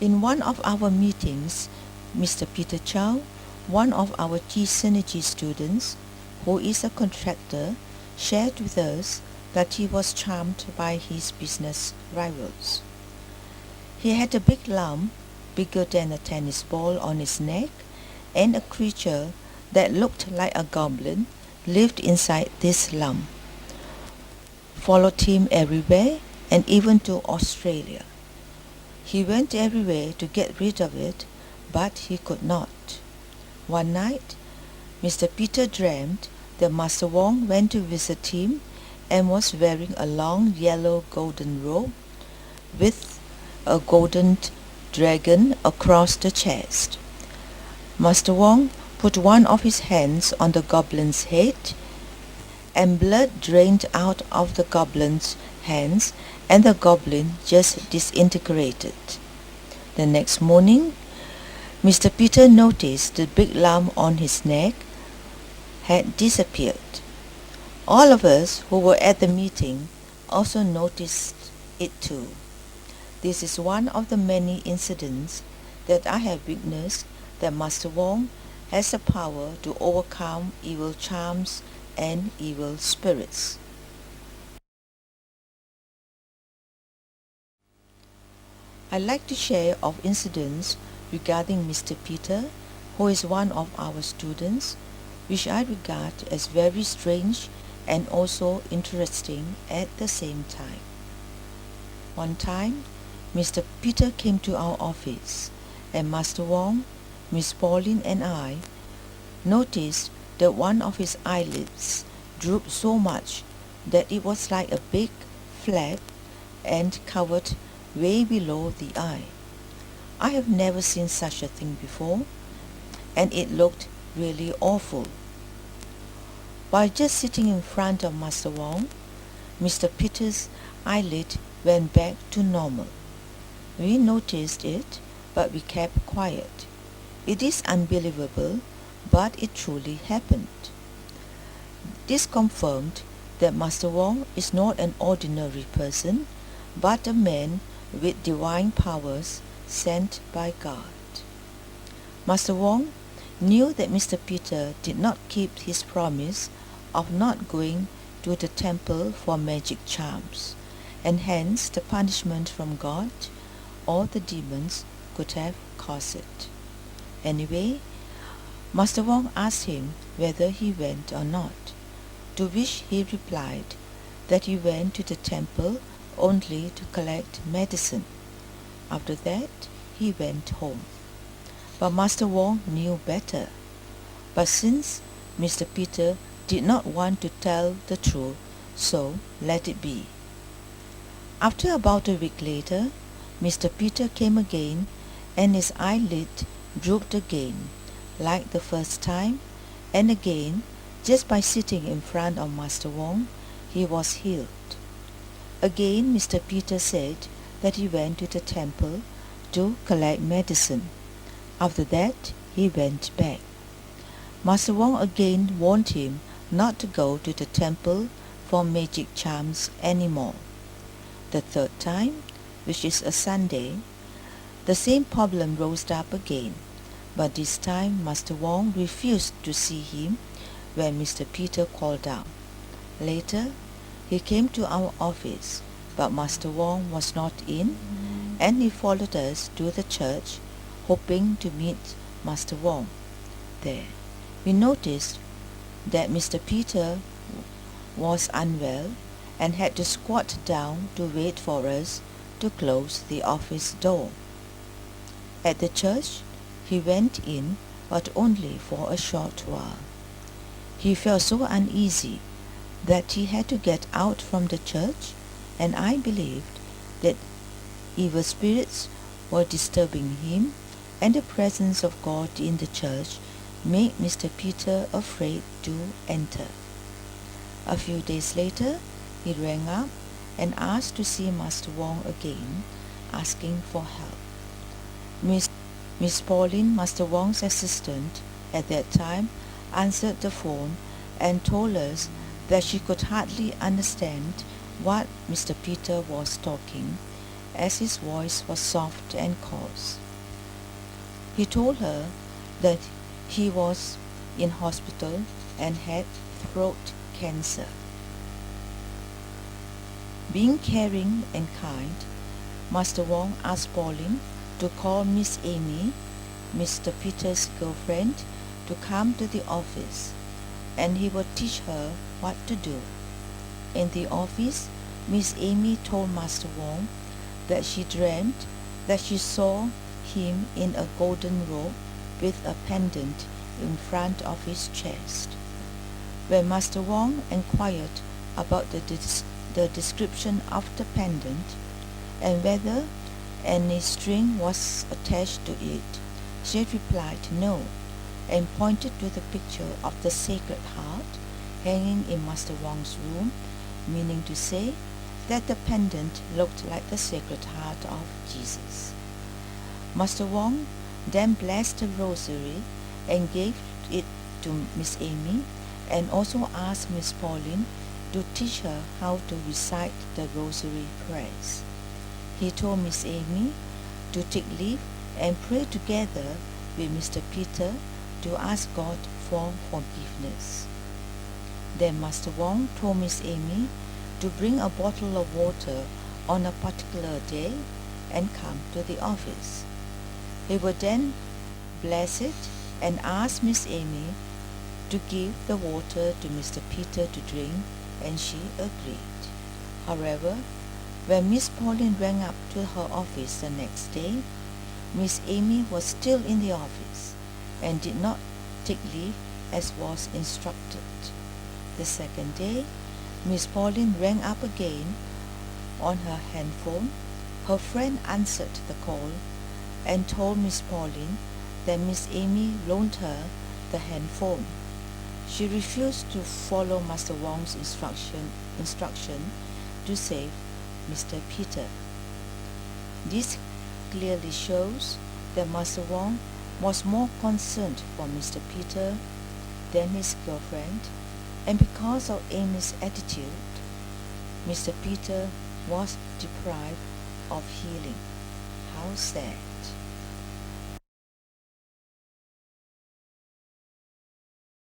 In one of our meetings, Mr. Peter Chow, one of our T Synergy students, who is a contractor, shared with us that he was charmed by his business rivals. He had a big lump, bigger than a tennis ball, on his neck, and a creature that looked like a goblin lived inside this lump, followed him everywhere and even to Australia. He went everywhere to get rid of it, but he could not. One night, Mr. Peter dreamt that Master Wong went to visit him and was wearing a long yellow golden robe with a golden dragon across the chest. Master Wong put one of his hands on the goblin's head, and blood drained out of the goblin's hands, and the goblin just disintegrated. The next morning, Mr. Peter noticed the big lump on his neck had disappeared. All of us who were at the meeting also noticed it too. This is one of the many incidents that I have witnessed that Master Wong has the power to overcome evil charms and evil spirits. I like to share of incidents regarding Mr. Peter, who is one of our students, which I regard as very strange and also interesting at the same time. One time, Mr. Peter came to our office, and Master Wong, Miss Pauline and I noticed that one of his eyelids drooped so much that it was like a big flap and covered way below the eye. I have never seen such a thing before, and it looked really awful. While just sitting in front of Master Wong, Mr. Peter's eyelid went back to normal. We noticed it, but we kept quiet. It is unbelievable, but it truly happened. This confirmed that Master Wong is not an ordinary person, but a man with divine powers sent by God. Master Wong knew that Mr. Peter did not keep his promise of not going to the temple for magic charms, and hence the punishment from God or the demons could have caused it. Anyway, Master Wong asked him whether he went or not, to which he replied that he went to the temple only to collect medicine. After that, he went home. But Master Wong knew better. But since Mr. Peter did not want to tell the truth, so let it be. After about a week later, Mr. Peter came again, and his eyelid drooped again, like the first time, and again, just by sitting in front of Master Wong, he was healed. Again, Mr. Peter said that he went to the temple to collect medicine. After that, he went back. Master Wong again warned him not to go to the temple for magic charms anymore. The third time, which is a Sunday, the same problem rose up again, but this time Master Wong refused to see him when Mr. Peter called out. Later, he came to our office, but Master Wong was not in, and he followed us to the church, hoping to meet Master Wong there. We noticed that Mr. Peter was unwell and had to squat down to wait for us to close the office door. At the church, he went in, but only for a short while. He felt so uneasy that he had to get out from the church, and I believed that evil spirits were disturbing him, and the presence of God in the church made Mr. Peter afraid to enter. A few days later, he rang up and asked to see Master Wong again, asking for help. Miss Pauline, Master Wong's assistant at that time, answered the phone and told us that she could hardly understand what Mr. Peter was talking, as his voice was soft and coarse. He told her that he was in hospital and had throat cancer. Being caring and kind, Master Wong asked Pauline to call Miss Amy, Mr. Peter's girlfriend, to come to the office, and he would teach her what to do. In the office, Miss Amy told Master Wong that she dreamt that she saw him in a golden robe with a pendant in front of his chest. When Master Wong inquired about the description of the pendant and whether any string was attached to it, she replied no, and pointed to the picture of the Sacred Heart hanging in Master Wong's room, meaning to say that the pendant looked like the Sacred Heart of Jesus. Master Wong then blessed the rosary and gave it to Miss Amy, and also asked Miss Pauline to teach her how to recite the rosary prayers. He told Miss Amy to take leave and pray together with Mr. Peter to ask God for forgiveness. Then Master Wong told Miss Amy to bring a bottle of water on a particular day and come to the office. He would then bless it and ask Miss Amy to give the water to Mr. Peter to drink, and she agreed. However, when Miss Pauline rang up to her office the next day, Miss Amy was still in the office and did not take leave as was instructed. The second day, Miss Pauline rang up again on her handphone. Her friend answered the call and told Miss Pauline that Miss Amy loaned her the handphone. She refused to follow Master Wong's instruction to save Mr. Peter. This clearly shows that Master Wong was more concerned for Mr. Peter than his girlfriend, and because of Amy's attitude, Mr. Peter was deprived of healing. How sad.